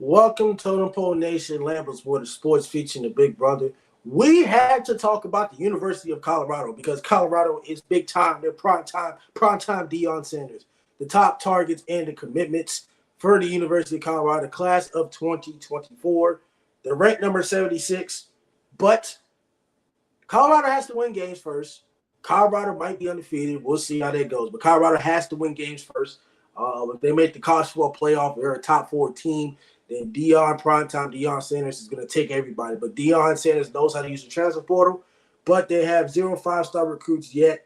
Welcome, Totem Pole Nation, Lambo's Water Sports featuring the Big Brother. We had to talk about the University of Colorado because Colorado is big time. They're prime time Deion Sanders. The top targets and the commitments for the University of Colorado, class of 2024. They're ranked number 76, but Colorado has to win games first. Colorado might be undefeated. We'll see how that goes. But Colorado has to win games first. If they make the college football playoff, they're a top 4 team. Then Deion Sanders is going to take everybody. But Deion Sanders knows how to use the transfer portal. But they have 0 5-star recruits yet.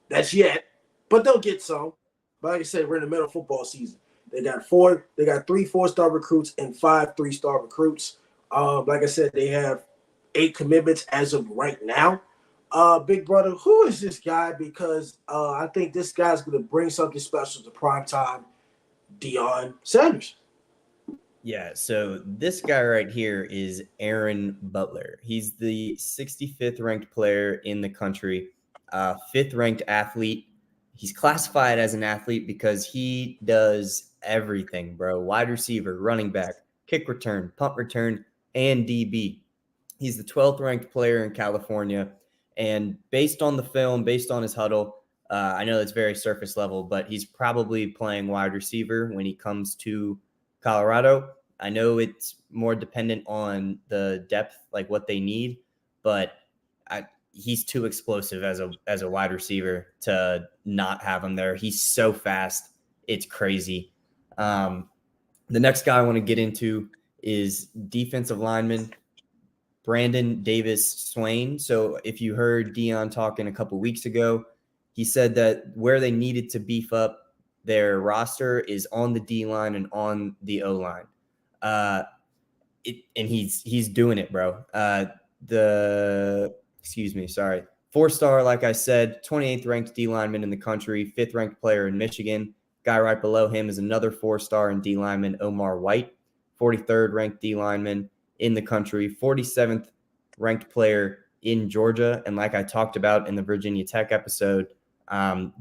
That's yet. But they'll get some. But like I said, we're in the middle of football season. They got 3 4-star recruits and 5 3-star recruits. Like I said, they have 8 commitments as of right now. Big Brother, who is this guy? Because I think this guy's going to bring something special to primetime Deion Sanders. Yeah, so this guy right here is Aaron Butler. He's the 65th ranked player in the country, 5th ranked athlete. He's classified as an athlete because he does everything, bro. Wide receiver, running back, kick return, punt return, and DB. He's the 12th ranked player in California. And based on the film, based on his huddle, I know it's very surface level, but he's probably playing wide receiver when he comes to Colorado. I know it's more dependent on the depth, like what they need, but he's too explosive as a wide receiver to not have him there. He's so fast. It's crazy. The next guy I want to get into is defensive lineman Brandon Davis Swain. So if you heard Deion talking a couple weeks ago, he said that where they needed to beef up their roster is on the D line and on the O line. And he's doing it, bro. 4-star, like I said, 28th ranked D lineman in the country, 5th ranked player in Michigan. Guy right below him is another 4-star and D lineman, Omar White, 43rd ranked D lineman in the country, 47th ranked player in Georgia. And like I talked about in the Virginia Tech episode,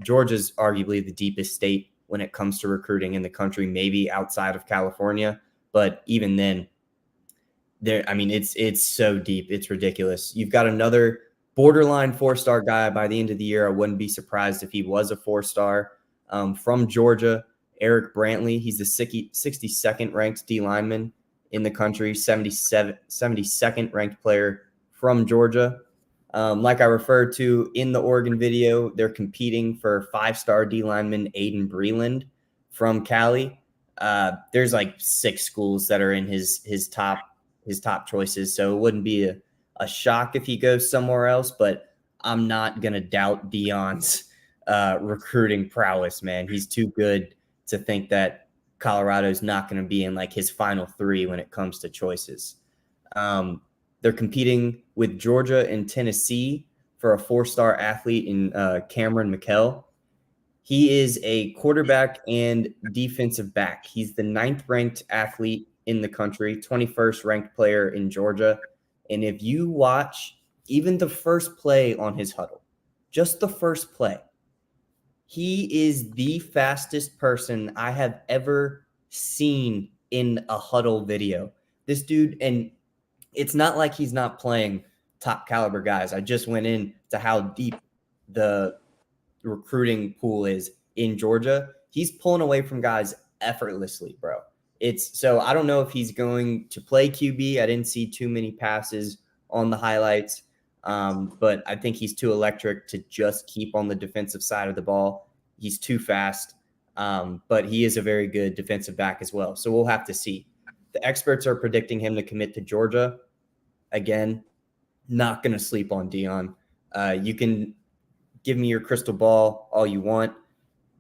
Georgia's arguably the deepest state when it comes to recruiting in the country, maybe outside of California. But even then, it's so deep. It's ridiculous. You've got another borderline 4-star guy by the end of the year. I wouldn't be surprised if he was a 4-star from Georgia, Eric Brantley. He's the 62nd ranked D lineman in the country, 72nd ranked player from Georgia. Like I referred to in the Oregon video, they're competing for 5-star D lineman Aiden Breland from Cali. There's like 6 schools that are in his top choices, so it wouldn't be a shock if he goes somewhere else. But I'm not gonna doubt Deion's recruiting prowess, man. He's too good to think that Colorado's not going to be in like his final 3 when it comes to choices. They're competing with Georgia and Tennessee for a 4-star athlete in Cameron McKell. He is a quarterback and defensive back. He's the 9th ranked athlete in the country, 21st ranked player in Georgia. And if you watch even the first play on his huddle, just the first play, he is the fastest person I have ever seen in a huddle video. This dude, and it's not like he's not playing top caliber guys. I just went into how deep the recruiting pool is in Georgia. He's pulling away from guys effortlessly, bro. So I don't know if he's going to play QB. I didn't see too many passes on the highlights. But I think he's too electric to just keep on the defensive side of the ball. He's too fast, but he is a very good defensive back as well. So we'll have to see. The experts are predicting him to commit to Georgia. Again, not going to sleep on Deion. You can give me your crystal ball all you want.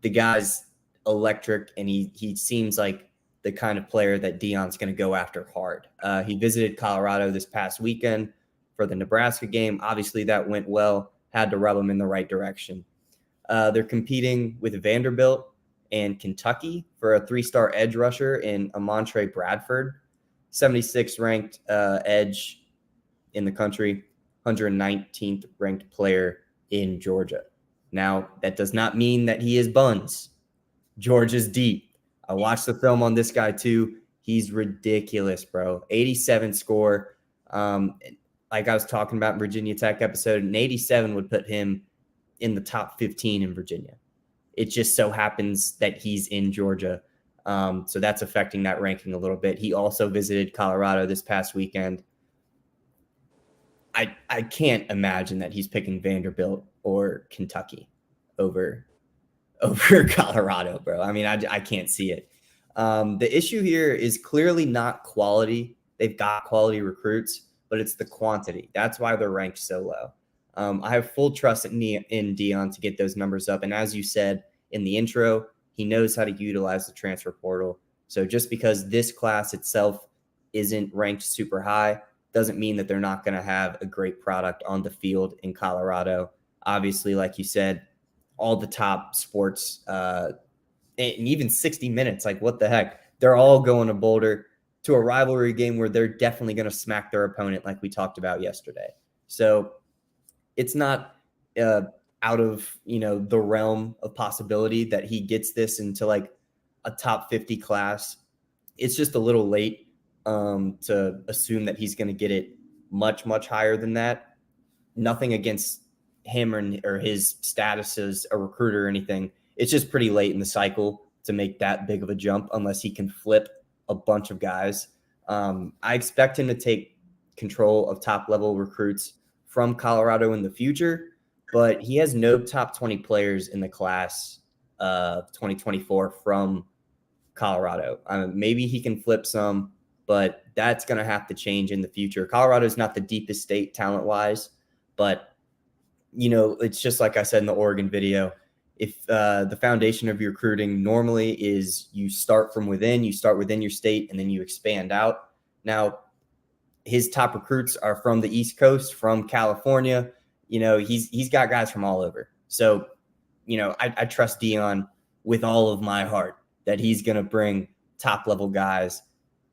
The guy's electric, and he seems like the kind of player that Deion's going to go after hard. He visited Colorado this past weekend for the Nebraska game. Obviously, that went well. Had to rub him in the right direction. They're competing with Vanderbilt and Kentucky for a 3-star edge rusher in Amontre Bradford, 76th ranked edge in the country, 119th ranked player in Georgia. Now, that does not mean that he is buns. Georgia's deep. I watched the film on this guy too. He's ridiculous, bro. 87 score. Like I was talking about in Virginia Tech episode, an 87 would put him in the top 15 in Virginia. It just so happens that he's in Georgia. So that's affecting that ranking a little bit. He also visited Colorado this past weekend. I can't imagine that he's picking Vanderbilt or Kentucky over Colorado, bro. I mean, I can't see it. The issue here is clearly not quality. They've got quality recruits, but it's the quantity. That's why they're ranked so low. I have full trust in Deion to get those numbers up. And as you said in the intro, he knows how to utilize the transfer portal. So just because this class itself isn't ranked super high doesn't mean that they're not going to have a great product on the field in Colorado. Obviously, like you said, all the top sports and even 60 Minutes, like what the heck? They're all going to Boulder to a rivalry game where they're definitely going to smack their opponent like we talked about yesterday. So it's not out of, the realm of possibility that he gets this into like a top 50 class. It's just a little late to assume that he's going to get it much, much higher than that. Nothing against him or his status as a recruiter or anything. It's just pretty late in the cycle to make that big of a jump unless he can flip a bunch of guys. I expect him to take control of top level recruits from Colorado in the future, but he has no top 20 players in the class of 2024 from Colorado. Maybe he can flip some, but that's going to have to change in the future. Colorado is not the deepest state talent-wise, but, it's just like I said in the Oregon video. If the foundation of your recruiting normally is you start from within, you start within your state, and then you expand out. Now, his top recruits are from the East Coast, from California. He's got guys from all over. So, I trust Deion with all of my heart that he's going to bring top-level guys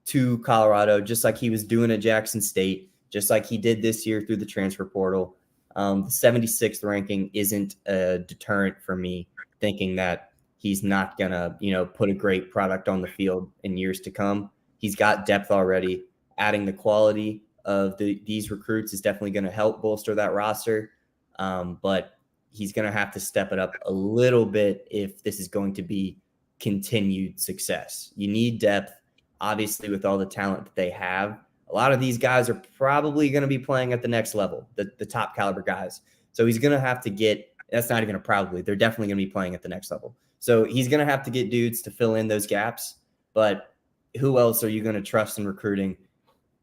to Colorado, just like he was doing at Jackson State, just like he did this year through the transfer portal. The 76th ranking isn't a deterrent for me thinking that he's not going to, put a great product on the field in years to come. He's got depth already. Adding the quality of these recruits is definitely going to help bolster that roster. But he's going to have to step it up a little bit if this is going to be continued success. You need depth, obviously, with all the talent that they have. A lot of these guys are probably going to be playing at the next level, the top caliber guys. So he's going to have to get – that's not even a probably. They're definitely going to be playing at the next level. So he's going to have to get dudes to fill in those gaps. But who else are you going to trust in recruiting?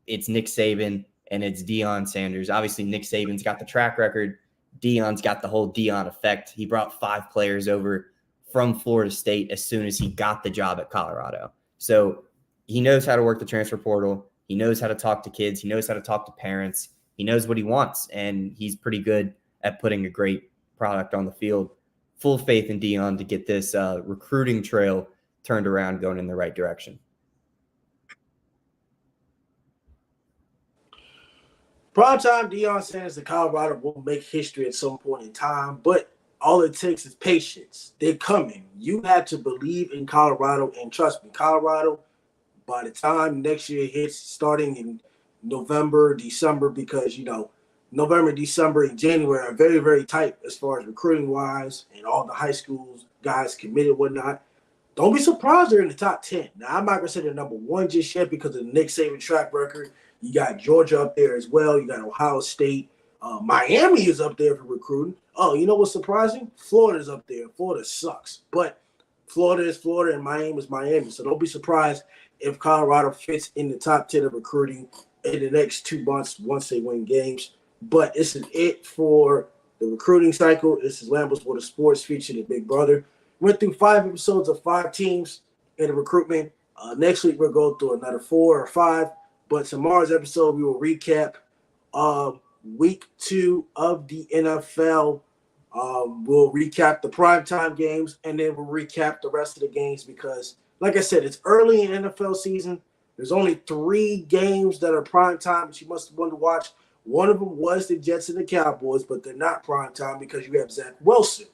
It's Nick Saban and it's Deion Sanders. Obviously, Nick Saban's got the track record. Deion's got the whole Deion effect. He brought 5 players over from Florida State as soon as he got the job at Colorado. So he knows how to work the transfer portal. He knows how to talk to kids. He knows how to talk to parents. He knows what he wants, and he's pretty good at putting a great product on the field. Full faith in Deion to get this recruiting trail turned around, going in the right direction. Primetime Deion Sanders that Colorado will make history at some point in time, but all it takes is patience. They're coming. You have to believe in Colorado, and trust me, Colorado, by the time next year hits, starting in November, December, because, November, December, and January are very, very tight as far as recruiting-wise, and all the high schools, guys committed, whatnot. Don't be surprised they're in the top 10. Now, I'm not going to say they're number 1 just yet because of the Nick Saban track record. You got Georgia up there as well. You got Ohio State. Miami is up there for recruiting. Oh, you know what's surprising? Florida's up there. Florida sucks. But Florida is Florida and Miami is Miami. So don't be surprised if Colorado fits in the top 10 of recruiting in the next 2 months once they win games. But this is it for the recruiting cycle. This is Lambo's World of Sports featuring Big Brother. Went through 5 episodes of 5 teams in the recruitment. Next week, we'll go through another 4 or 5. But tomorrow's episode, we will recap week 2 of the NFL. We'll recap the primetime games, and then we'll recap the rest of the games because, like I said, it's early in NFL season. There's only 3 games that are primetime that you must want to watch. One of them was the Jets and the Cowboys, but they're not primetime because you have Zach Wilson.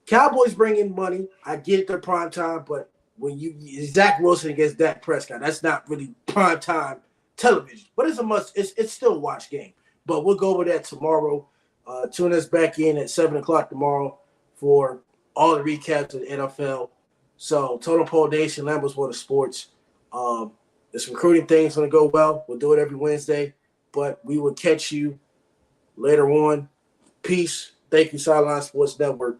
Cowboys bring in money. I get the prime time, but when you Zach Wilson against Dak Prescott, that's not really prime time television. But it's a must. It's still a watch game. But we'll go over that tomorrow. Tune us back in at 7:00 tomorrow for all the recaps of the NFL. So Totem Pole Nation, Lambo's World of Sports. This recruiting thing's gonna go well. We'll do it every Wednesday, but we will catch you later on. Peace. Thank you, Sideline Sports Network.